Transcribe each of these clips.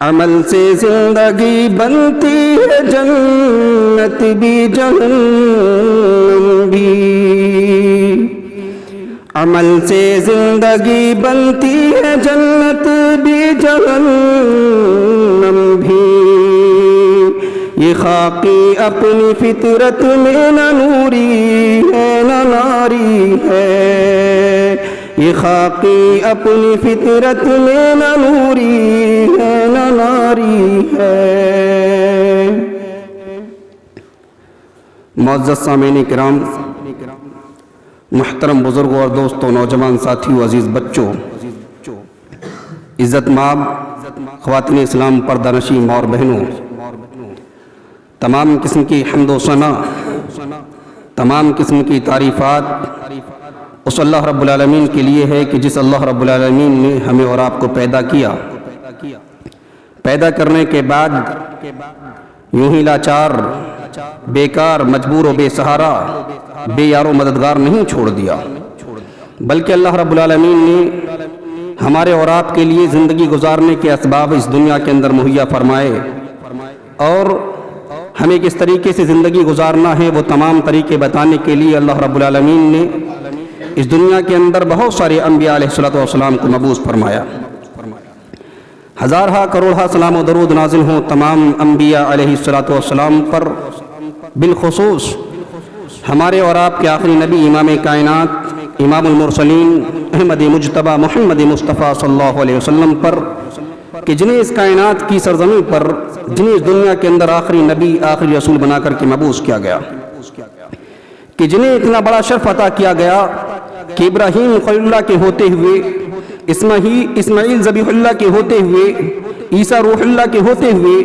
عمل سے زندگی بنتی ہے جنت بھی جہنم بھی، عمل سے زندگی بنتی ہے جنت بھی جہنم بھی، یہ خاکی اپنی فطرت میں نہ نوری ہے نہ ناری ہے، یہ خاکی اپنی فطرت میں نہ نوری ہے نہ ناری ہے۔ معزز سامعین کرام، محترم بزرگوں اور دوستوں، نوجوان ساتھیوں، عزیز بچوں، عزت مآب خواتین اسلام، پردہ نشین اور بہنوں، تمام قسم کی حمد و ثنا، تمام قسم کی تعریفات اس اللہ رب العالمین کے لیے ہے کہ جس اللہ رب العالمین نے ہمیں اور آپ کو پیدا کیا، پیدا کرنے کے بعد یوں ہی لاچار، بیکار، مجبور و بے سہارا، بے یار و مددگار نہیں چھوڑ دیا، بلکہ اللہ رب العالمین نے ہمارے اور آپ کے لیے زندگی گزارنے کے اسباب اس دنیا کے اندر مہیا فرمائے، اور ہمیں کس طریقے سے زندگی گزارنا ہے وہ تمام طریقے بتانے کے لیے اللہ رب العالمین نے اس دنیا کے اندر بہت سارے انبیاء علیہ السلام کو مبعوث فرمایا۔ ہزارہا کروڑہا سلام و درود نازل ہوں تمام انبیاء علیہ السلام پر، بالخصوص ہمارے اور آپ کے آخری نبی، امام کائنات، امام المرسلین، احمد مجتبی محمد مصطفیٰ صلی اللہ علیہ وسلم پر، کہ جنہیں اس کائنات کی سرزمین پر، جنہیں اس دنیا کے اندر آخری نبی، آخری رسول بنا کر کے مبعوث کیا گیا، کہ جنہیں اتنا بڑا شرف عطا کیا گیا کہ ابراہیم خلیل اللہ کے ہوتے ہوئے، اسماعیل ذبیح اللہ کے ہوتے ہوئے، عیسیٰ روح اللہ کے ہوتے ہوئے،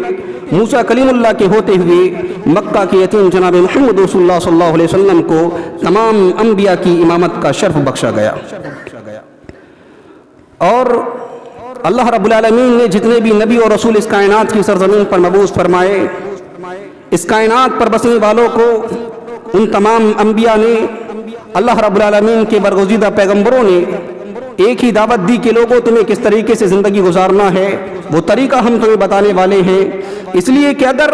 موسیٰ کلیم اللہ کے ہوتے ہوئے، مکہ کے یتیم جناب محمد رسول اللہ صلی اللہ علیہ وسلم کو تمام انبیاء کی امامت کا شرف بخشا گیا۔ اور اللہ رب العالمین نے جتنے بھی نبی اور رسول اس کائنات کی سرزمین پر مبعوث فرمائے، اس کائنات پر بسنے والوں کو ان تمام انبیاء نے، اللہ رب العالمین کے برگزیدہ پیغمبروں نے ایک ہی دعوت دی کہ لوگوں تمہیں کس طریقے سے زندگی گزارنا ہے، وہ طریقہ ہم تمہیں بتانے والے ہیں، اس لیے کہ اگر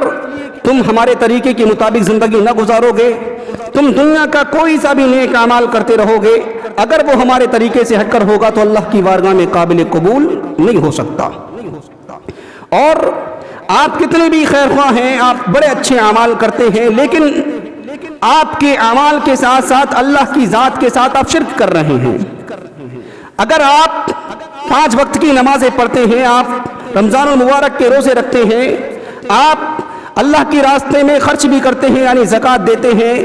تم ہمارے طریقے کے مطابق زندگی نہ گزارو گے، تم دنیا کا کوئی سا بھی نیک اعمال کرتے رہو گے، اگر وہ ہمارے طریقے سے ہٹ کر ہوگا تو اللہ کی بارگاہ میں قابل قبول نہیں ہو سکتا۔ اور آپ کتنے بھی خیر خواہ ہیں، آپ بڑے اچھے اعمال کرتے ہیں، لیکن آپ کے اعمال کے ساتھ ساتھ اللہ کی ذات کے ساتھ آپ شرک کر رہے ہیں۔ اگر آپ 5 وقت کی نمازیں پڑھتے ہیں، آپ رمضان المبارک کے روزے رکھتے ہیں، آپ اللہ کے راستے میں خرچ بھی کرتے ہیں یعنی زکوٰۃ دیتے ہیں،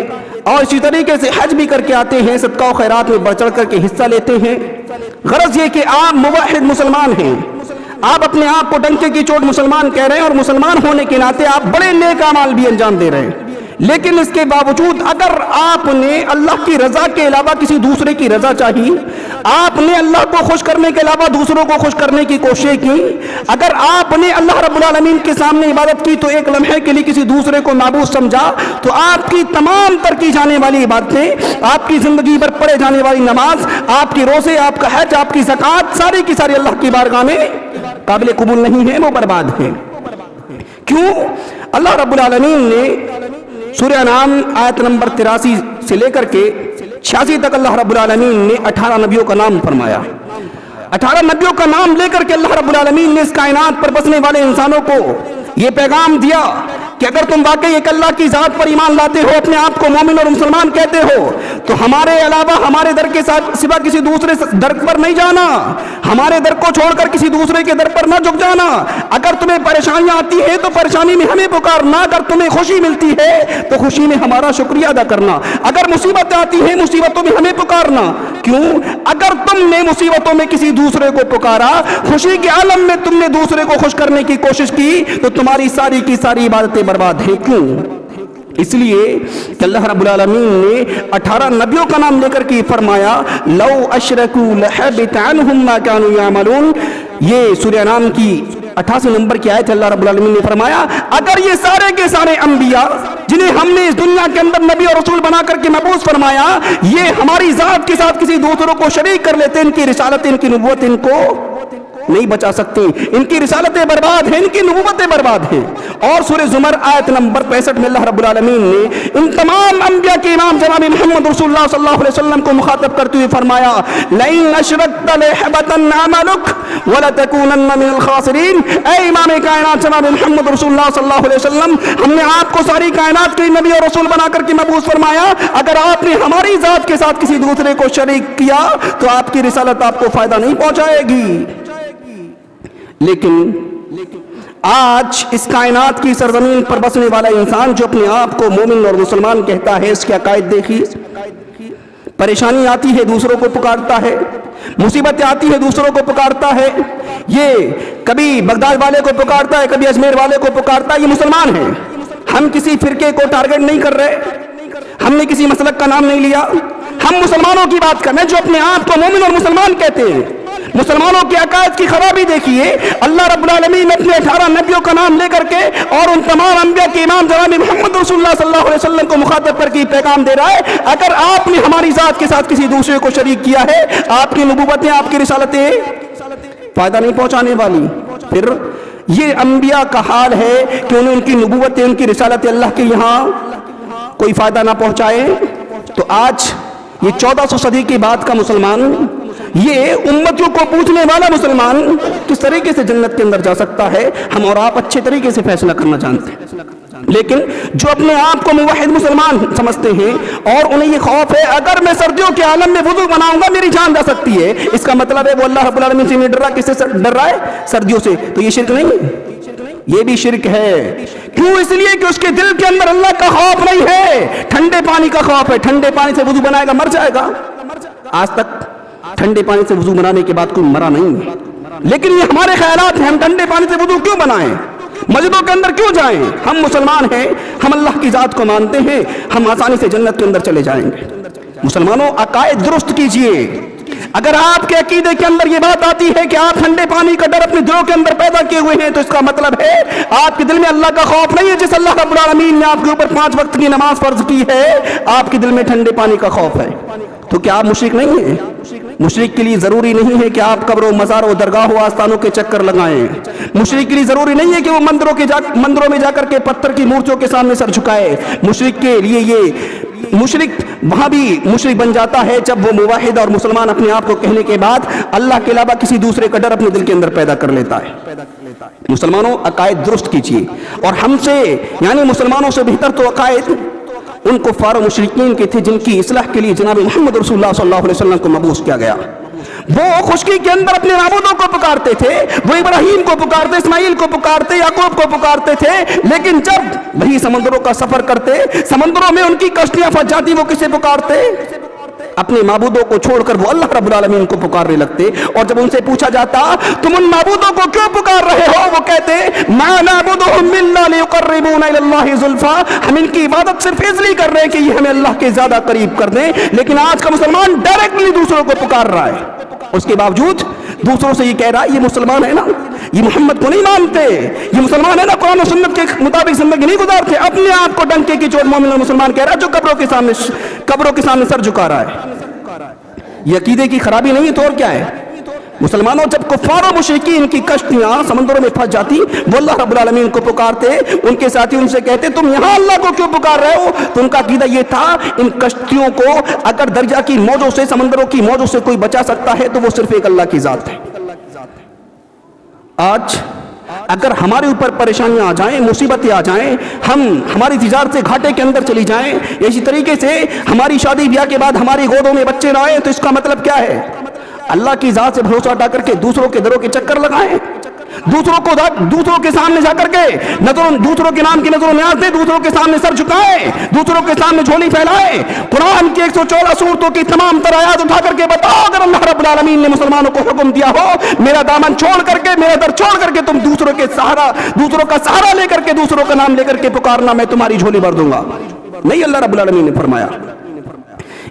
اور اسی طریقے سے حج بھی کر کے آتے ہیں، صدقہ و خیرات میں بڑھ چڑھ کر کے حصہ لیتے ہیں، غرض یہ کہ آپ موحد مسلمان ہیں، آپ اپنے آپ کو ڈنکے کی چوٹ مسلمان کہہ رہے ہیں، اور مسلمان ہونے کے ناطے آپ بڑے نیک اعمال بھی انجام دے رہے ہیں، لیکن اس کے باوجود اگر آپ نے اللہ کی رضا کے علاوہ کسی دوسرے کی رضا چاہی، آپ نے اللہ کو خوش کرنے کے علاوہ دوسروں کو خوش کرنے کی کوشش کی، اگر آپ نے اللہ رب العالمین کے سامنے عبادت کی تو ایک لمحے کے لیے کسی دوسرے کو معبود سمجھا، تو آپ کی تمام تر کی جانے والی عبادتیں، آپ کی زندگی پر پڑھے جانے والی نماز، آپ کی روزے، آپ کا حج، آپ کی زکوٰۃ، ساری کی ساری اللہ کی بارگاہ میں قابل قبول نہیں ہے، وہ برباد ہے۔ کیوں؟ اللہ رب العالمین نے سورہ انعام آیت نمبر 83 سے لے کر کے 86 تک اللہ رب العالمین نے 18 نبیوں کا نام فرمایا۔ 18 نبیوں کا نام لے کر کے اللہ رب العالمین نے اس کائنات پر بسنے والے انسانوں کو یہ پیغام دیا کہ اگر تم واقعی ایک اللہ کی ذات پر ایمان لاتے ہو، اپنے آپ کو مومن اور مسلمان کہتے ہو، تو ہمارے علاوہ ہمارے در کے ساتھ سوا کسی دوسرے در پر نہیں جانا، ہمارے در کو چھوڑ کر کسی دوسرے کے در پر نہ جھک جانا، اگر تمہیں پریشانیاں آتی ہیں تو پریشانی میں ہمیں پکارنا، اگر تمہیں خوشی ملتی ہے تو خوشی میں ہمارا شکریہ ادا کرنا، اگر مصیبتیں آتی ہیں مصیبتوں میں ہمیں پکارنا۔ کیوں؟ اگر تم نے مصیبتوں میں کسی دوسرے کو پکارا، خوشی کے عالم میں تم نے دوسرے کو خوش کرنے کی کوشش کی، تو تمہاری ساری کی ساری عبادتیں برباد ہیں۔ کیوں؟ اس لیے کہ اللہ رب العالمین نے 18 نبیوں کا نام لے کر کے فرمایا لو اشرکوا لحبط عنہم ما كانوا يعملون۔ یہ سورہ انعام کی 88 نمبر کی آیت اللہ رب العالمین نے فرمایا اگر یہ سارے کے سارے انبیاء جنہیں ہم نے اس دنیا کے اندر نبی اور رسول بنا کر کے مبعوث فرمایا، یہ ہماری ذات کے ساتھ کسی دوسروں کو شریک کر لیتے، ان کی رسالت، ان کی نبوت ان کو نہیں بچا سکتی. ان کی رسالتیں برباد ہیں, ان کی نبوتیں برباد ہیں. اور سورہ زمر آیت نمبر 65 میں اللہ رب العالمین نے ان تمام انبیاء کے امام جناب محمد رسول اللہ صلی اللہ علیہ وسلم کو مخاطب کرتے ہوئے فرمایا لئن اشرکت ليحبطن عملک ولتکونن من الخاسرین. اے امام کائنات جناب محمد رسول اللہ صلی اللہ علیہ وسلم, ہم نے آپ کو ساری کائنات کے نبی اور رسول بنا کر کے مبعوث فرمایا, اگر آپ نے ہماری ذات کے ساتھ کسی دوسرے کو شریک کیا تو آپ کی رسالت آپ کو فائدہ نہیں پہنچائے گی. لیکن آج اس کائنات کی سرزمین پر بسنے والا انسان جو اپنے آپ کو مومن اور مسلمان کہتا ہے, اس کے عقائد دیکھیے. پریشانی آتی ہے دوسروں کو پکارتا ہے, مصیبتیں آتی ہے دوسروں کو پکارتا ہے. یہ کبھی بغداد والے کو پکارتا ہے, کبھی اجمیر والے کو پکارتا ہے. یہ مسلمان ہے. ہم کسی فرقے کو ٹارگٹ نہیں کر رہے, ہم نے کسی مسلک کا نام نہیں لیا, ہم مسلمانوں کی بات کر رہے ہیں جو اپنے آپ کو مومن اور مسلمان کہتے ہیں. مسلمانوں کے عقائد کی خرابی دیکھیے. اللہ رب العالمین اپنے 18 نبیوں کا نام لے کر کے اور ان تمام انبیاء کے امام جناب محمد رسول اللہ صلی اللہ علیہ وسلم کو مخاطب کر کے پیغام دے رہا ہے, اگر آپ نے ہماری ذات کے ساتھ کسی دوسرے کو شریک کیا ہے, آپ کی نبوتیں, آپ کی رسالتیں فائدہ نہیں پہنچانے والی. پھر یہ انبیاء کا حال ہے کہ انہیں ان کی نبوتیں, ان کی رسالتیں اللہ کے یہاں کوئی فائدہ نہ پہنچائے. تو آج یہ 1400 صدی کے بعد کا مسلمان, یہ امتوں کو پوچھنے والا مسلمان کس طریقے سے جنت کے اندر جا سکتا ہے؟ ہم اور آپ اچھے طریقے سے فیصلہ کرنا جانتے ہیں. لیکن جو اپنے آپ کو موحد مسلمان سمجھتے ہیں اور انہیں یہ خوف ہے اگر میں سردیوں کے عالم میں وضو بناؤں گا میری جان جا سکتی ہے, اس کا مطلب ہے وہ اللہ رب العالمین سے نہیں ڈر رہا. کس سے ڈر رہا ہے؟ سردیوں سے. تو یہ شرک نہیں ہے, یہ بھی شرک ہے. کیوں؟ اس لیے کہ اس کے دل کے اندر اللہ کا خوف نہیں ہے, ٹھنڈے پانی کا خوف ہے. ٹھنڈے پانی سے وضو بنائے گا مر جائے گا. آج تک ٹھنڈے پانی سے وضو بنانے کے بعد کوئی مرا نہیں ہے. لیکن یہ ہمارے خیالات ہیں, ہم ٹھنڈے پانی سے وضو کیوں بنائیں, مسجدوں کے اندر کیوں جائیں؟ ہم مسلمان ہیں, ہم اللہ کی ذات کو مانتے ہیں, ہم آسانی سے جنت کے اندر چلے جائیں گے. مسلمانوں عقائد درست کیجئے. اگر آپ کے عقیدے کے اندر یہ بات آتی ہے کہ آپ ٹھنڈے پانی کا ڈر اپنے دلوں کے اندر پیدا کیے ہوئے ہیں, تو اس کا مطلب ہے آپ کے دل میں اللہ کا خوف نہیں ہے. جس اللہ رب العالمین نے آپ کے اوپر 5 وقت کی نماز فرض کی ہے, آپ کے دل میں ٹھنڈے پانی کا خوف ہے. تو کیا آپ مشرک نہیں ہیں؟ مشرک کے لیے ضروری نہیں ہے کہ آپ قبر و مزار و درگاہ و آستانوں کے چکر لگائیں. مشرک کے لیے ضروری نہیں ہے کہ وہ مندروں میں جا کر کے پتھر کی مورتیوں کے سامنے سر جھکائے. مشرک کے لیے یہ مشرک وہاں بھی مشرک بن جاتا ہے جب وہ موحد اور مسلمان اپنے آپ کو کہنے کے بعد اللہ کے علاوہ کسی دوسرے کا ڈر اپنے دل کے اندر پیدا کر لیتا ہے. مسلمانوں عقائد درست کیجیے. اور ہم سے یعنی مسلمانوں سے بہتر تو عقائد ان کفار و مشرکین کے تھے جن کی اصلاح کے لیے جناب محمد رسول اللہ صلی اللہ علیہ وسلم کو مبعوث کیا گیا. وہ خشکی کے اندر اپنے معبودوں کو پکارتے تھے, وہ ابراہیم کو پکارتے, اسماعیل کو پکارتے, یعقوب کو پکارتے تھے. لیکن جب وہی سمندروں کا سفر کرتے, سمندروں میں ان کی کشتیاں پھنس جاتی, وہ کسے پکارتے؟ اپنے معبودوں کو چھوڑ کر وہ اللہ رب العالمین کو پکارنے لگتے. اور جب ان سے پوچھا جاتا تم ان معبودوں کو کیوں پکار رہے ہو, وہ کہتے ما نعبدهم الا ليقربونا الى الله زلفا, ہم ان کی عبادت صرف اس لیے کر رہے ہیں کہ یہ ہمیں اللہ کے زیادہ قریب کر دیں. لیکن آج کا مسلمان ڈائریکٹلی دوسروں کو پکار رہا ہے, اس کے باوجود دوسروں سے یہ کہہ رہا ہے یہ مسلمان ہے نا, یہ محمد کو نہیں مانتے, یہ مسلمان ہے نا, قرآن و سنت کے مطابق زندگی نہیں گزارتے. اپنے آپ کو ڈنکے کی چوٹ مومن اور مسلمان کہہ رہا ہے جو قبروں کے سامنے سر جھکا رہا ہے. یہ عقیدے کی خرابی نہیں ہے تو اور کیا ہے؟ مسلمانوں جب کفار و مشرکین کی کشتیاں سمندروں میں پھنس جاتی, وہ اللہ رب العالمین کو پکارتے, ان کے ساتھی ان سے کہتے تم یہاں اللہ کو کیوں پکار رہے ہو؟ تو ان کا عقیدہ یہ تھا ان کشتیوں کو اگر دریا کی موجوں سے, سمندروں کی موجوں سے کوئی بچا سکتا ہے تو وہ صرف ایک اللہ کی ذات ہے. آج اگر ہمارے اوپر پریشانیاں آ جائیں, مصیبتیں آ جائیں, ہماری تجارت سے گھاٹے کے اندر چلی جائیں, اسی طریقے سے ہماری شادی بیاہ کے بعد ہماری گودوں میں بچے نہ آئیں, تو اس کا مطلب کیا ہے؟ اللہ کی ذات سے بھروسہ ہٹا کر کے دوسروں کے دروں کے چکر لگائیں, دوسروں کے سامنے جا کر کے دوسروں کے نام کی نظر و نیاز دیں, دوسروں کے سامنے سر جھکائیں, دوسروں کے سامنے جھولی پھیلائیں. قرآن کی 114 سورتوں کی تمام تر آیات اٹھا کر کے بتاؤ اگر اللہ رب العالمین نے مسلمانوں کو حکم دیا ہو میرا دامن چھوڑ کر کے, میرا در چھوڑ کر کے تم دوسروں کا سہارا لے کر کے, دوسروں کا نام لے کر کے پکارنا, میں تمہاری جھولی بھر دوں گا. نہیں, اللہ رب العالمین نے فرمایا.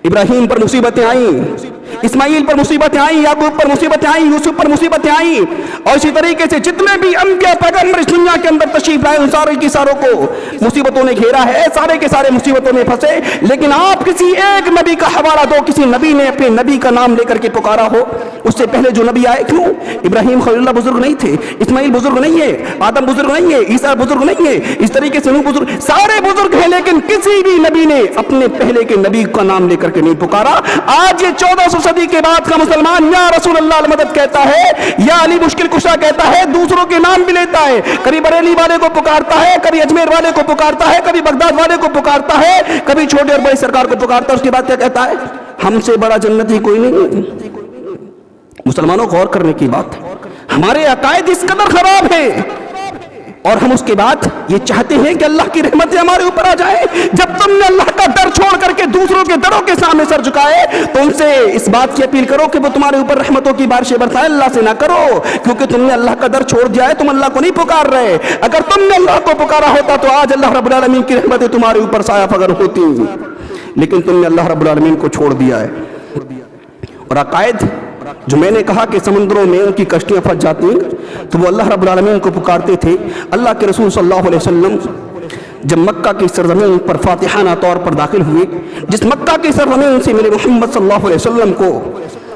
ابراہیم پر مصیبتیں آئیں, اسماعیل پر مصیبتیں آئیں، یعقوب پر مصیبتیں آئیں، یوسف پر مصیبتیں آئیں، اور اسی طریقے سے جتنے بھی انبیاء پیغمبر اس دنیا کے اندر تشریف لائے ان سارے کی ساروں کو مصیبتوں نے گھیرا ہے، سارے کے سارے مصیبتوں میں پھنسے، لیکن آپ کسی ایک نبی کا حوالہ دو، کسی نبی نے اپنے نبی کا نام لے کر کے پکارا ہو اس سے پہلے جو نبی آئے؟ کیوں؟ ابراہیم خلیل اللہ بزرگ نہیں تھے، اسماعیل بزرگ نہیں ہے، آدم بزرگ نہیں ہے، عیسیٰ بزرگ نہیں ہے، اس طریقے سے نوح بزرگ، سارے بزرگ ہیں، لیکن کسی بھی نبی نے اپنے پہلے کے نبی کا نام لے کر کے نہیں پکارا۔ آج یہ 1400 صدی کے بعد کا مسلمان یا رسول اللہ المدد کہتا ہے، یا علی مشکل کشا کہتا ہے، دوسروں کے نام بھی لیتا ہے، کبھی بریلی والے کو پکارتا ہے، کبھی اجمیر والے کو پکارتا ہے، کبھی بغداد والے کو پکارتا ہے، کبھی چھوٹے اور بڑے سرکار کو پکارتا ہے، اس کے بعد کیا کہتا ہے؟ ہم سے بڑا جنتی کوئی نہیں۔ مسلمانوں غور کرنے کی بات ہے، ہمارے عقائد اس قدر خراب ہیں اور ہم اس کے بعد یہ چاہتے ہیں کہ اللہ کی رحمتیں ہمارے اوپر آ جائیں۔ جب تم نے اللہ کا ڈر چھوڑ کر کے دوسروں کے ڈروں کے سامنے سر جھکائے تو ان سے اس بات کی اپیل کرو کہ وہ تمہارے اوپر رحمتوں کی بارشیں برسائے، اللہ سے نہ کرو، کیونکہ تم نے اللہ کا ڈر چھوڑ دیا ہے، تم اللہ کو نہیں پکار رہے۔ اگر تم نے اللہ کو پکارا ہوتا تو آج اللہ رب العالمین کی رحمتیں تمہارے اوپر سایہ فگن ہوتی، لیکن تم نے اللہ رب العالمین کو چھوڑ دیا ہے۔ اور عقائد جو میں نے کہا کہ سمندروں میں ان کی کشتیاں پھنس جاتی ہیں، تو وہ اللہ رب العالمین کو پکارتے تھے۔ اللہ کے رسول صلی اللہ علیہ وسلم جب مکہ کی سرزمین پر فاتحانہ طور پر داخل ہوئے، جس مکہ کی سرزمین سے میرے محمد صلی اللہ علیہ وسلم کو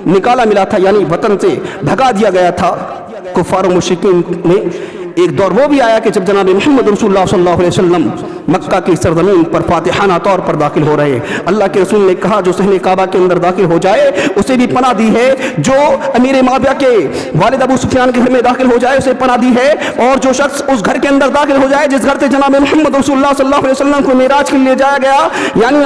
نکالا ملا تھا، یعنی وطن سے بھگا دیا گیا تھا کفار و مشرکین نے، ایک دور وہ بھی آیا کہ جب جناب محمد رسول اللہ صلی اللہ علیہ وسلم مکہ کی سرزمین پر فاتحانہ طور پر داخل ہو رہے ہیں۔ اللہ کے رسول نے کہا جو صحن کعبہ کے اندر داخل ہو جائے اسے بھی پناہ دی ہے، جو امیر معاویہ کے والد ابو سفیان کے گھر میں داخل ہو جائے اسے پناہ دی ہے، اور جو شخص اس گھر کے اندر داخل ہو جائے جس گھر سے جناب محمد رسول اللہ صلی اللہ علیہ وسلم کو معراج کے لیے جایا گیا، یعنی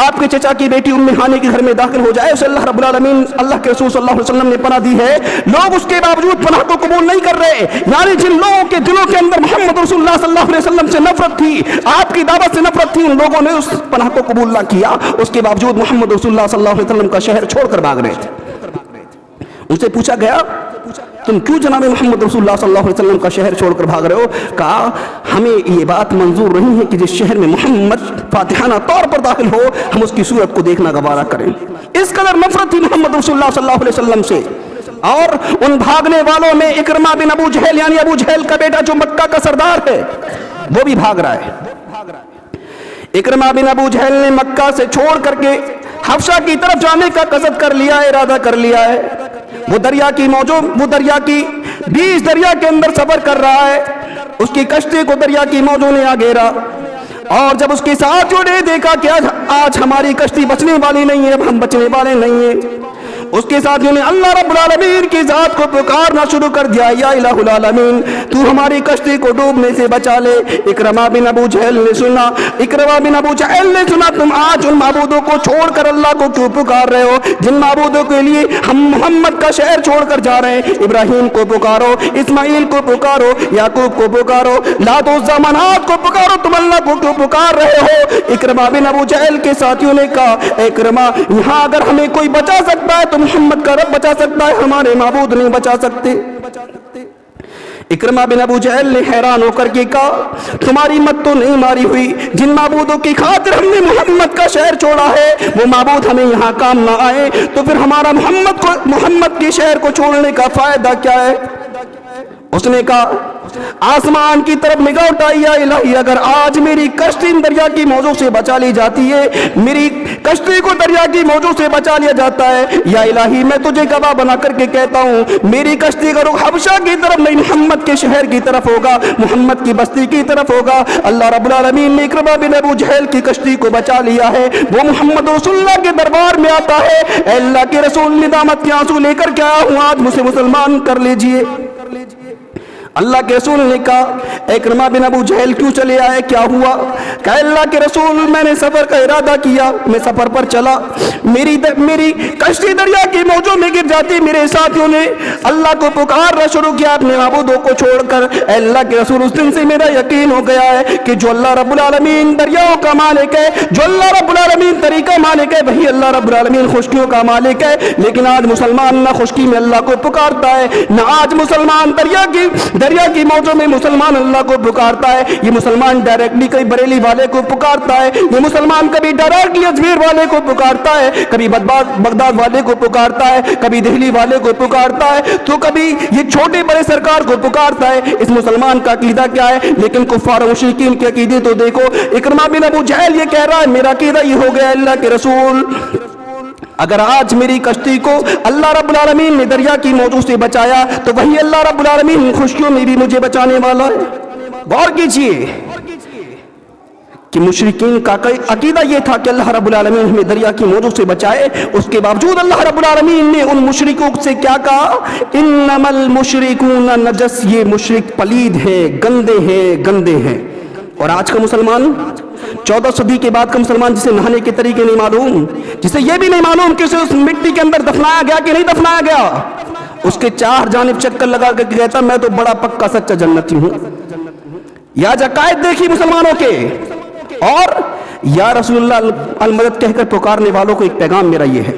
آپ کے چچا کی بیٹی ام ہانی کے گھر میں داخل ہو جائے، اسے اللہ رب العالمین اللہ کے رسول صلی اللہ علیہ وسلم نے پناہ دی ہے۔ لوگ اس کے باوجود پناہ کو قبول نہیں کر رہے، یعنی جن لوگوں کے دلوں کے اندر محمد رسول اللہ صلی اللہ علیہ وسلم سے نفرت تھی، آپ کی دعوت سے نفرت تھی، ان لوگوں نے اس پناہ کو قبول نہ کیا، اس کے باوجود محمد رسول اللہ صلی اللہ علیہ وسلم کا شہر چھوڑ کر بھاگ رہے تھے۔ ان سے پوچھا گیا تم کیوں جناب محمد رسول اللہ صلی اللہ علیہ وسلم کا شہر چھوڑ کر بھاگ رہے ہو؟ کہا ہمیں یہ بات منظور نہیں ہے کہ جس شہر میں محمد فاتحانہ طور پر داخل ہو ہم اس کی صورت کو دیکھنا گوارا کریں۔ اس قدر نفرت تھی محمد رسول اللہ صلی اللہ علیہ وسلم سے۔ اور ان بھاگنے والوں میں اکرمہ بن ابو جہل، یعنی ابو جہل کا بیٹا جو مکہ کا سردار ہے، وہ بھی بھاگ رہا ہے۔ اکرمہ بن ابو جہل نے مکہ سے چھوڑ کر کے حبشہ کی طرف جانے کا قصد کر لیا ہے، ارادہ کر لیا ہے۔ وہ دریا کی بیچ دریا کے اندر سفر کر رہا ہے، اس کی کشتی کو دریا کی موجوں نے آ گھیرا، اور جب اس کے ساتھیوں نے دیکھا کہ آج ہماری کشتی بچنے والی نہیں ہے، اب ہم بچنے والے نہیں ہیں، اس کے ساتھیوں نے اللہ رب العالمین کی ذات کو پکارنا شروع کر دیا، یا الہ العالمین تو ہماری کشتی کو ڈوبنے سے بچا لے۔ اکرمہ بن ابو جہل نے سنا تم آج ان معبودوں کو چھوڑ کر اللہ کو کیوں پکار رہے ہو جن معبودوں کے لیے ہم محمد کا شہر چھوڑ کر جا رہے ہیں؟ ابراہیم کو پکارو، اسماعیل کو پکارو، یعقوب کو پکارو، لات و منات کو پکارو، تم اللہ کو کیوں پکار رہے ہو؟ اکرمہ بن ابو جہل کے ساتھیوں نے کہا اکرمہ یہاں اگر ہمیں کوئی بچا سکتا ہے تو محمد کا رب بچا سکتا ہے، ہمارے معبود نہیں بچا سکتے۔ اکرمہ بن ابو جہل نے حیران ہو کر کے کہا تمہاری مت تو نہیں ماری ہوئی، جن معبودوں کی خاطر ہم نے محمد کا شہر چھوڑا ہے وہ معبود ہمیں یہاں کام نہ آئے تو پھر ہمارا محمد کے شہر کو چھوڑنے کا فائدہ کیا ہے؟ اس نے کہا آسمان کی طرف نگاہ اٹھائی، یا الہی اگر آج میری کشتی دریا کی موجوں سے بچا لی جاتی ہے، میری کشتی کو دریا کی موجوں سے بچا لیا جاتا ہے، یا الہی میں تجھے گواہ بنا کر کے کہتا ہوں میری کشتی کا رخ حبشہ کی طرف نہیں محمد کے شہر کی طرف ہوگا، محمد کی بستی کی طرف ہوگا۔ اللہ رب العالمین نے اکرمہ بن ابو جہل کی کشتی کو بچا لیا ہے، وہ محمد رسول اللہ کے دربار میں آتا ہے، اے اللہ کے رسول ندامت کے آنسو لے کر کے آیا ہوں، آج مجھے مسلمان کر لیجئے۔ اللہ کے رسول نے کہا اکرمہ بن ابو جہل کیوں چلے آئے، کیا ہوا؟ کہ اللہ کے رسول میں نے سفر کا ارادہ کیا، میں سفر پر چلا، میری کشتی دریا کی موجوں میں گر جاتی، میرے ساتھیوں نے اللہ کو پکارنا شروع کیا اپنے معبودوں کو چھوڑ کر۔ اے اللہ کے رسول اس دن سے میرا یقین ہو گیا ہے کہ جو اللہ رب العالمین دریاؤں کا مالک ہے، جو اللہ رب العالمین طریقہ مالک ہے، وہی اللہ رب العالمین خشکیوں کا مالک ہے۔ لیکن آج مسلمان نہ خشکی میں اللہ کو پکارتا ہے، نہ آج مسلمان دریا کی دریا کی موجوں میں مسلمان اللہ کو پکارتا ہے. یہ مسلمان ڈائریکٹلی کئی بریلی والے کو پکارتا ہے, یہ مسلمان کبھی ڈائریکٹلی اجمیر والے کو پکارتا ہے, کبھی بغداد والے کو پکارتا ہے, کبھی دہلی والے کو پکارتا ہے, تو کبھی یہ چھوٹے بڑے سرکار کو پکارتا ہے. اس مسلمان کا عقیدہ کیا ہے؟ لیکن کفار و مشرکین کے عقیدے تو دیکھو. اکرمہ بن ابو جہل یہ کہہ رہا ہے میرا عقیدہ یہ ہو گیا اللہ کے رسول, اگر آج میری کشتی کو اللہ رب العالمین نے دریا کی موجوں سے بچایا تو وہی اللہ رب العالمین خوشیوں میں بھی مجھے بچانے والا ہے. غور کیجئے کہ مشرکین کا عقیدہ یہ تھا کہ اللہ رب العالمین ہمیں دریا کی موجوں سے بچائے. اس کے باوجود اللہ رب العالمین نے ان مشرکوں سے کیا کہا؟ انما المشرکون نجس, یہ مشرک پلید ہیں, گندے ہیں. اور آج کا مسلمان 14 صدی کے بعد کا مسلمان جسے نہانے کے طریقے نہیں معلوم, جسے یہ بھی نہیں معلوم کہ اسے اس مٹی کے اندر دفنایا گیا کہ نہیں دفنایا گیا, اس کے 4 جانب چکر لگا کے کہتا میں تو بڑا پکا سچا جنتی ہوں. یا عقائد دیکھی مسلمانوں کے, اور یا رسول اللہ المدد کہہ کر پکارنے والوں کو ایک پیغام میرا یہ ہے,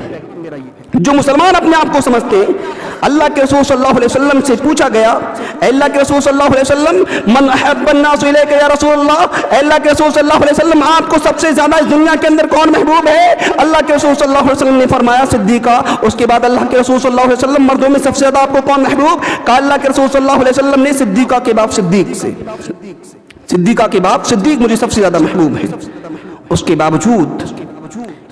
جو مسلمان اپنے آپ کو سمجھتے ہیں. اللہ کے رسول صلی اللہ علیہ وسلم سے پوچھا گیا, اے اللہ کے رسول صلی اللہ علیہ وسلم من احب الناس الیک یا رسول اللہ, اے اللہ کے رسول صلی اللہ علیہ وسلم آپ کو سب سے زیادہ اس دنیا کے اندر کون محبوب ہے؟ اللہ کے رسول صلی اللہ علیہ وسلم نے فرمایا صدیقہ. اس کے بعد اللہ کے رسول صلی اللہ علیہ وسلم مردوں میں سب سے زیادہ آپ کو کون محبوب؟ کہا اللہ کے رسول صلی اللہ علیہ وسلم نے صدیقہ کے باپ صدیق سے, صدیقہ کے باپ صدیق مجھے سب سے زیادہ محبوب ہے. اس کے باوجود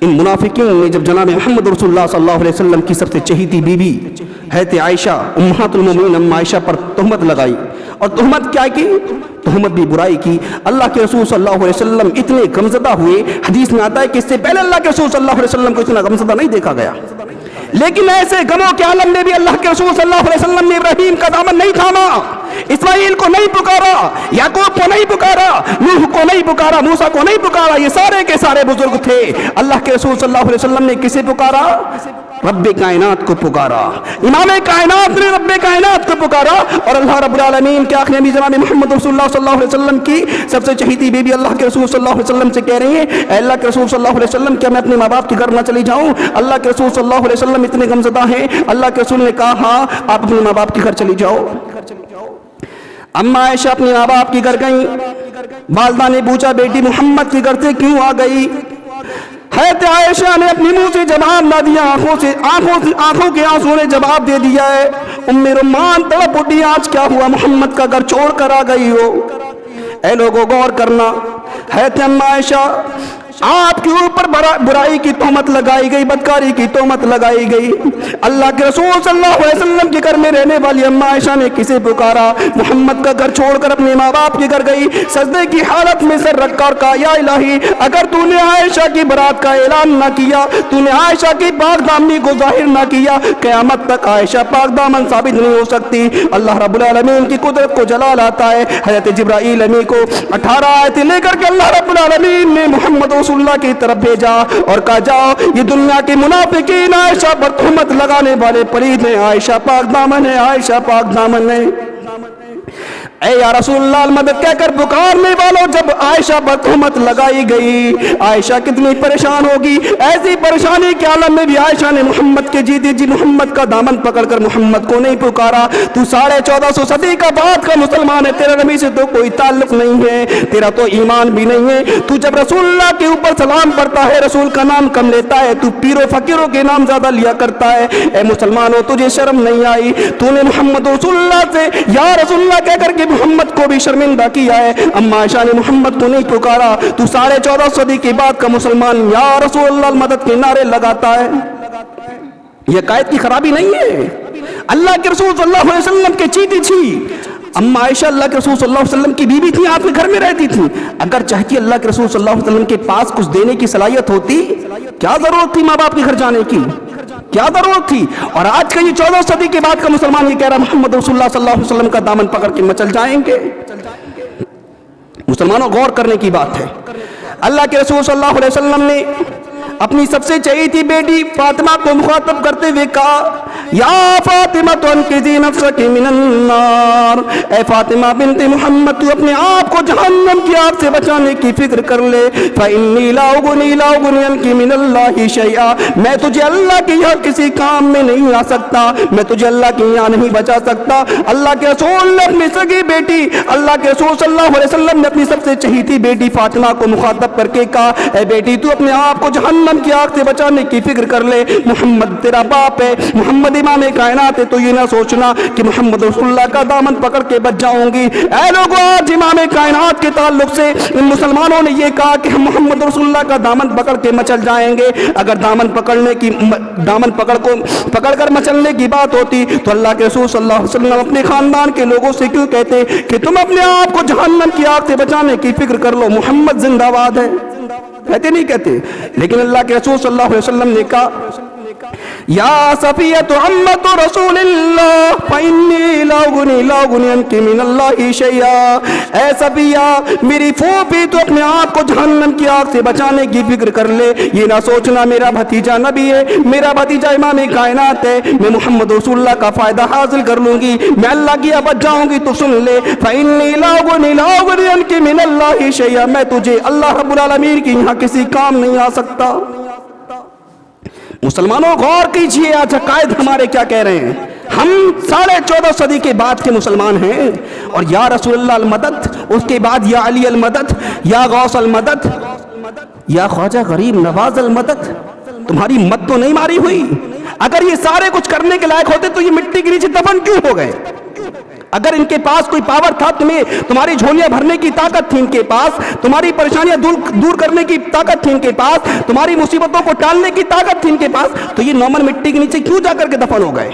ان منافقین نے جب جناب محمد رسول اللہ صلی اللہ علیہ وسلم کی سب سے چہیتی بیوی حضرت عائشہ امہات المومنین ام عائشہ پر تہمت لگائی, اور تہمت کیا کی؟ تہمت بھی برائی کی. اللہ کے رسول صلی اللہ علیہ وسلم اتنے غمزدہ ہوئے, حدیث میں آتا ہے کہ اس سے پہلے اللہ کے رسول صلی اللہ علیہ وسلم کو اتنا غمزدہ نہیں دیکھا گیا. لیکن ایسے غموں کے عالم میں بھی اللہ کے رسول صلی اللہ علیہ وسلم نے ابراہیم کا دامن نہیں تھاما, اسماعیل کو نہیں پکارا, یعقوب کو نہیں پکارا, نوح کو نہیں پکارا, موسیٰ کو نہیں پکارا. یہ سارے کے سارے بزرگ تھے. اللہ کے رسول صلی اللہ علیہ وسلم نے کسے پکارا؟ رب کائنات کو پکارا. امام کائنات نے رب کائنات کو پکارا. اور اللہ رب العالمین کے آخری نبی جناب محمد رسول اللہ صلی اللہ علیہ وسلم کی سب سے چہیتی بیوی اللہ کے رسول صلی اللہ علیہ وسلم سے کہہ رہی ہیں, اے اللہ کے رسول صلی اللہ علیہ وسلم کیا میں اپنے ماں باپ کے گھر نہ چلی جاؤں؟ اللہ کے رسول صلی اللہ علیہ وسلم اتنے غمزدہ ہیں. اللہ کے رسول نے کہا ہاں آپ اپنے ماں باپ کے گھر چلی جاؤ. اما عائشہ اپنے ماں باپ کے گھر گئیں. والدہ نے پوچھا بیٹی محمد کے گھر سے کیوں آ گئی؟ حضرت عائشہ نے اپنی منہ سے جواب نہ دیا, آنکھوں کے آنسوں نے جواب دے دیا ہے. ام رمان تڑپ اٹھی, آج کیا ہوا محمد کا گھر چھوڑ کر آ گئی ہو؟ اے لوگوں غور کرنا, حضرت ام عائشہ آپ کے اوپر برائی کی تہمت لگائی گئی, بدکاری کی تہمت لگائی گئی. اللہ کے رسول صلی اللہ علیہ وسلم کے گھر میں رہنے والی اما عائشہ نے کسے پکارا؟ محمد کا گھر چھوڑ کر اپنے ماں باپ کے گھر گئی. سجدے کی حالت میں سر رکھ کر کہا یا الہی اگر تو نے عائشہ کی برات کا اعلان نہ کیا, تو نے عائشہ کی پاک دامنی کو ظاہر نہ کیا, قیامت تک عائشہ پاک دامن ثابت نہیں ہو سکتی. اللہ رب العالمین کی قدرت کو جلال آتا ہے. حضرت جبرائیل امین کو 18 آیتیں لے کر کے اللہ رب العالمین نے محمد رسول اللہ کی طرف بھیجا اور کہا جاؤ یہ دنیا کے منافقین عائشہ پر تہمت لگانے والے پلید ہیں, عائشہ پاک دامن ہے, عائشہ پاک دامن ہے. اے یا رسول اللہ المدد کہہ کر پکارنے والوں جب عائشہ پر تہمت لگائی گئی, عائشہ کتنی پریشان ہوگی. ایسی پریشانی کے عالم میں بھی عائشہ نے محمد کے جی محمد کا دامن پکڑ کر محمد کو نہیں پکارا. تو 1450 صدی کا بعد کا مسلمان ہے, تیرا نبی سے تو کوئی تعلق نہیں ہے, تیرا تو ایمان بھی نہیں ہے. تو جب رسول اللہ کے اوپر سلام پڑھتا ہے رسول کا نام کم لیتا ہے, تو پیروں فقیروں کے نام زیادہ لیا کرتا ہے. اے مسلمانوں تجھے شرم نہیں آئی؟ تو نے محمد رسول اللہ سے یا رسول اللہ کہہ کر کے محمد کو بھی شرمندہ کیا ہے. اما عائشہ نے محمد کو نہیں پکارا. تو 1450 صدی کے بعد کا مسلمان یا رسول اللہ مدد کے نعرے لگاتا ہے. یہ قائد کی خرابی نہیں ہے, اللہ کے رسول صلی اللہ علیہ وسلم کے چیتی تھی. اما عائشہ اللہ کے رسول صلی اللہ علیہ وسلم کی بیوی تھی, آپ کے گھر میں رہتی تھی. اگر چاہتی اللہ کے رسول صلی اللہ علیہ وسلم کے پاس کچھ دینے کی صلاحیت ہوتی, کیا ضرورت تھی ماں باپ کے گھر جانے کی؟ کیا ضرورت تھی؟ اور آج کا یہ 14 صدی کے بعد کا مسلمان یہ کہہ رہا محمد رسول اللہ صلی اللہ علیہ وسلم کا دامن پکڑ کے مچل جائیں گے. مسلمانوں غور کرنے کی بات ہے. اللہ کے رسول صلی اللہ علیہ وسلم نے اپنی سب سے چہیتی بیٹی فاطمہ کو مخاطب کرتے ہوئے کہا یا فاطمہ انقذی نفسک من النار، اے فاطمہ بنت محمد تو اپنے آپ کو جہنم کی آگ سے بچانے کی فکر کر لے، فإنی لا اغنی عنک من اللہ شیئا، میں تجھے اللہ کے یہاں کسی کام میں نہیں آ سکتا، میں تجھے اللہ کے یہاں نہیں بچا سکتا۔ اللہ کے رسول نے اپنی سگی بیٹی، اللہ کے رسول صلی اللہ علیہ وسلم نے اپنی سب سے چہیتی بیٹی فاطمہ کو مخاطب کر کے کہا اے بیٹی تو اپنے آپ کو جہنم کی آگ سے بچانے کی فکر کر لے، محمد تیرا باپ ہے، محمد امام کائنات ہے، تو یہ نہ سوچنا کہ محمد رسول اللہ کا دامن پکڑ کے بچ جاؤں گی۔ اے لوگوں، آج امام کائنات کے تعلق سے ان مسلمانوں نے یہ کہا کہ ہم محمد رسول اللہ کا دامن پکڑ کے مچل جائیں گے۔ اگر دامن پکڑ کر مچلنے کی بات ہوتی تو اللہ کے رسول صلی اللہ علیہ وسلم اپنے خاندان کے لوگوں سے کیوں کہتے کہ تم اپنے آپ کو جہنم کی آگ سے بچانے کی فکر کر لو، محمد زندہ باد ہے؟ کہتے نہیں کہتے، لیکن اللہ کے رسول صلی اللہ علیہ وسلم نے کہا یا صفیہ عمت رسول اللہ فإنی لا اغنی عنک من اللہ شیئا، اے صفیہ میری پھوپھی تو اپنے آپ کو جہنم کی آگ سے بچانے کی فکر کر لے، یہ نہ سوچنا میرا بھتیجا نبی ہے، میرا بھتیجا امام کائنات ہے، میں محمد رسول اللہ کا فائدہ حاصل کر لوں گی، میں اللہ کی بچ جاؤں گی۔ تو سن لے فإنی لا اغنی عنک من اللہ شیئا، میں تجھے اللہ رب العالمین کی یہاں کسی کام نہیں آ سکتا۔ مسلمانوں غور کیجئے آج عقائد ہمارے کیا کہہ رہے ہیں۔ ہم 14.5 صدی کے بعد کے مسلمان ہیں، اور یا رسول اللہ المدد، اس کے بعد یا علی المدد، یا غوث المدد، یا خواجہ غریب نواز المدد، تمہاری مت تو نہیں ماری ہوئی؟ اگر یہ سارے کچھ کرنے کے لائق ہوتے تو یہ مٹی کے نیچے دفن کیوں ہو گئے؟ اگر ان کے پاس کوئی پاور تھا، تمہاری جھولیاں بھرنے کی طاقت تھی ان کے پاس، تمہاری پریشانیاں دور کرنے کی طاقت تھی ان کے پاس، تمہاری مصیبتوں کو ٹالنے کی طاقت تھی ان کے پاس، تو یہ نومن مٹی کے نیچے کیوں جا کر کے دفن ہو گئے؟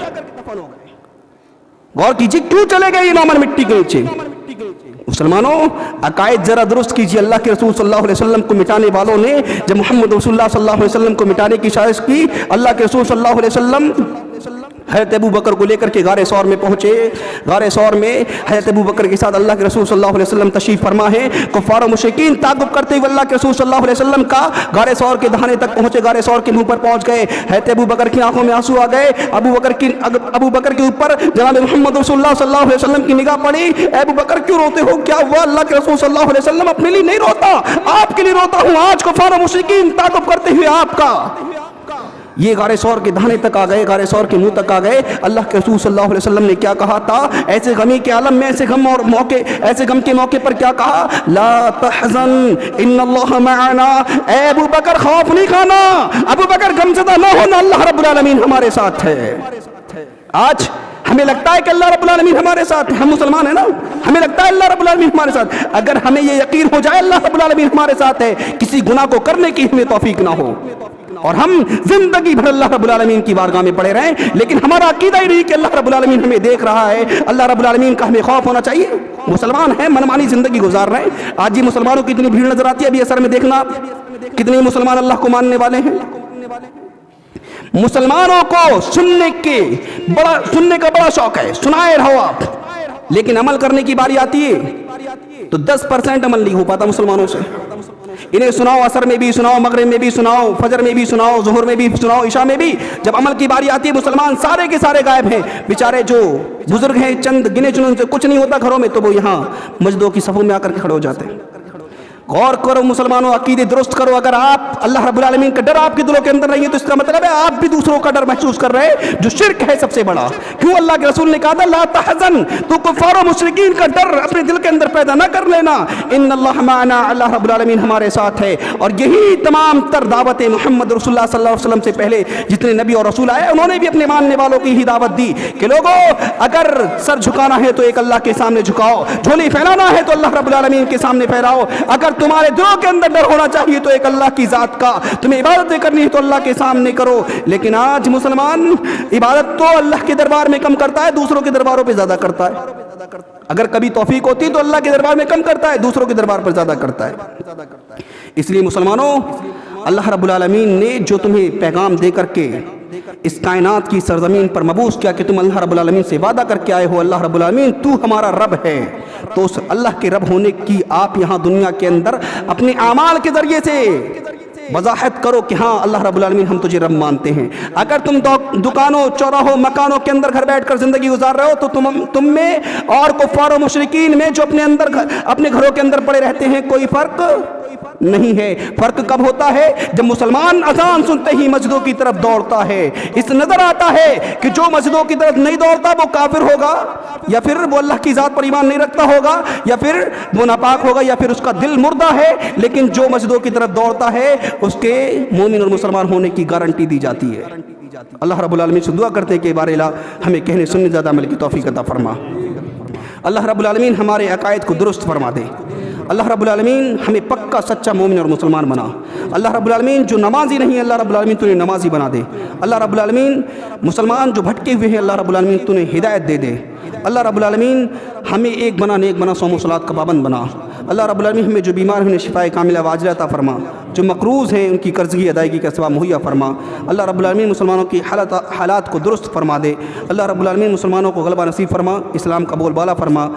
غور کیجیے کیوں چلے گئے یہ نومن مٹی کے نیچے؟ مسلمانوں عقائد ذرا درست کیجیے۔ اللہ کے رسول صلی اللہ علیہ وسلم کو مٹانے والوں نے جب محمد رسول اللہ صلی اللہ علیہ وسلم کو مٹانے کی سازش کی، اللہ کے رسول صلی اللہ علیہ وسلم حضرت ابو بکر کو لے کر کے غار ثور میں پہنچے۔ غار ثور میں حضرت ابو بکر کے ساتھ اللہ کے رسول صلی اللہ علیہ وسلم تشریف فرما ہے۔ کفار و مشرکین تعجب کرتے ہوئے اللہ کے رسول صلی اللہ علیہ وسلم کا غار ثور کے دہانے تک پہنچے، غار ثور کے منہ پر پہنچ گئے۔ حضرت ابو بکر کی آنکھوں میں آنسو آ گئے۔ ابو بکر کے اوپر جناب محمد رسول اللہ صلی اللہ علیہ وسلم کی نگاہ پڑی۔ اے ابو بکر کیوں روتے ہو؟ کیا ہوا؟ اللہ کے رسول صلی اللہ علیہ وسلم اپنے لیے نہیں روتا، آپ کے لیے روتا ہوں۔ آج کفار و مشرکین تعجب کرتے ہوئے آپ کا یہ غار ثور کے دہانے تک آ گئے، غار ثور کے منہ تک آ گئے۔ اللہ کے رسول صلی اللہ علیہ وسلم نے کیا کہا تھا ایسے غمی کے عالم میں، ایسے غم کے موقع پر کیا کہا؟ لا تحزن ان اللہ معنا، اے ابو بکر خوف نہیں کھانا، ابو بکر غمزدہ نہ ہونا، اللہ رب العالمین ہمارے ساتھ ہے۔ آج ہمیں لگتا ہے کہ اللہ رب العالمین ہمارے ساتھ ہے، ہم مسلمان ہیں نا، ہمیں لگتا ہے اللہ رب العالمین ہمارے ساتھ۔ اگر ہمیں یہ یقین ہو جائے اللہ رب العالمین ہمارے ساتھ ہے، کسی گناہ کو کرنے کی ہمیں توفیق نہ ہو اور ہم زندگی بھر اللہ رب العالمین کی بارگاہ میں پڑے رہیں، لیکن ہمارا عقیدہ ہی نہیں کہ اللہ رب العالمین ہمیں دیکھ رہا ہے، اللہ رب العالمین کا ہمیں خوف ہونا چاہیے۔ مسلمان ہیں، منمانی زندگی گزار رہے ہیں۔ آج یہ مسلمانوں کی اتنی بھیڑ نظر آتی ہے، ابھی اثر میں دیکھنا کتنے مسلمان اللہ کو ماننے والے ہیں۔ مسلمانوں کو سننے کا بڑا شوق ہے، سنائے رہو آپ، لیکن عمل کرنے کی باری آتی ہے تو 10% عمل نہیں ہو پاتا مسلمانوں سے۔ انہیں سناؤ، عصر میں بھی سناؤ، مغرب میں بھی سناؤ، فجر میں بھی سناؤ، ظہر میں بھی سناؤ، عشاء میں بھی، جب عمل کی باری آتی ہے مسلمان سارے کے سارے غائب ہیں۔ بیچارے جو بزرگ ہیں چند گنے چنے سے کچھ نہیں ہوتا گھروں میں، تو وہ یہاں مسجدوں کی صفوں میں آ کر کے کھڑے ہو جاتے ہیں۔ غور کرو مسلمانوں، عقیدے درست کرو۔ اگر آپ اللہ رب العالمین کا ڈر آپ کے دلوں کے اندر نہیں ہے تو اس کا مطلب ہے آپ بھی دوسروں کا ڈر محسوس کر رہے ہیں، جو شرک ہے سب سے بڑا۔ کیوں اللہ کے رسول نے کہا تھا لا تحزن، تو کفار و مشرکین کا ڈر اپنے دل کے اندر پیدا نہ کر لینا، ان اللہ معنا، اللہ رب العالمین ہمارے ساتھ ہے۔ اور یہی تمام تر دعوتیں محمد رسول اللہ صلی اللہ علیہ وسلم سے پہلے جتنے نبی اور رسول آئے انہوں نے بھی اپنے ماننے والوں کی ہی دعوت دی کہ لوگوں اگر سر جھکانا ہے تو ایک اللہ کے سامنے جھکاؤ، جھولی پھیلانا ہے تو اللہ رب العالمین کے سامنے پھیلاؤ، اگر تمہارے دلوں کے اندر ڈر ہونا چاہیے تو ایک اللہ کی ذات کا، تمہیں عبادتیں کرنی ہے تو اللہ کے سامنے کرو۔ لیکن آج مسلمان عبادت تو اللہ کے دربار میں کم کرتا ہے، دوسروں کے درباروں پہ زیادہ کرتا ہے۔ اگر کبھی توفیق ہوتی تو اللہ کے دربار میں کم کرتا ہے، دوسروں کے دربار پر زیادہ کرتا ہے۔ اس لیے مسلمانوں، اللہ رب العالمین نے جو تمہیں پیغام دے کر کے اس کائنات کی سرزمین پر مبعوث کیا کہ تم اللہ رب العالمین سے وعدہ کر کے آئے ہو، اللہ رب العالمین تو ہمارا رب ہے، تو اس اللہ کے رب ہونے کی آپ یہاں دنیا کے اندر اپنے اعمال کے ذریعے سے وضاحت کرو کہ ہاں اللہ رب العالمین ہم تجھے رب مانتے ہیں۔ اگر تم دکانوں، چوراہوں، مکانوں کے اندر گھر بیٹھ کر زندگی گزار رہے ہو تو تم میں اور کفار و مشرکین میں جو اپنے گھروں کے اندر پڑے رہتے ہیں کوئی فرق نہیں ہے۔ فرق کب ہوتا ہے؟ جب مسلمان اذان سنتے ہی مسجدوں کی طرف دوڑتا ہے۔ اس نظر آتا ہے کہ جو مسجدوں کی طرف نہیں دوڑتا وہ کافر ہوگا، یا پھر وہ اللہ کی ذات پر ایمان نہیں رکھتا ہوگا، یا پھر وہ ناپاک ہوگا، یا پھر اس کا دل مردہ ہے۔ لیکن جو مسجدوں کی طرف دوڑتا ہے اس کے مومن اور مسلمان ہونے کی گارنٹی دی جاتی ہے۔ اللہ رب العالمین سے دعا کرتے ہیں کہ بار الہ ہمیں کہنے سننے زیادہ عمل کی توفیق عطا فرما۔ اللہ رب العالمین ہمارے عقائد کو درست فرما دے۔ اللہ رب العالمین ہمیں پکا سچا مومن اور مسلمان بنا۔ اللہ رب العالمین جو نمازی نہیں ہے اللہ رب العالمین تو انہیں نمازی بنا دے۔ اللہ رب العالمین مسلمان جو بھٹکے ہوئے ہیں اللہ رب العالمین تو انہیں ہدایت دے دے۔ اللہ رب العالمین ہمیں ایک بنا نیک بنا، صوم و صلات کا پابند بنا۔ اللہ رب العالمین ہمیں جو بیمار ہیں انہیں شفائے کاملہ واجلہ عطا فرما، جو مقروض ہیں ان کی قرضگی ادائیگی کا ثواب مہیا فرما۔ اللہ رب العالمین مسلمانوں کی حالات کو درست فرما دے۔ اللہ رب العالمین مسلمانوں کو غلبہ نصیب فرما، اسلام کا بول بالا فرما۔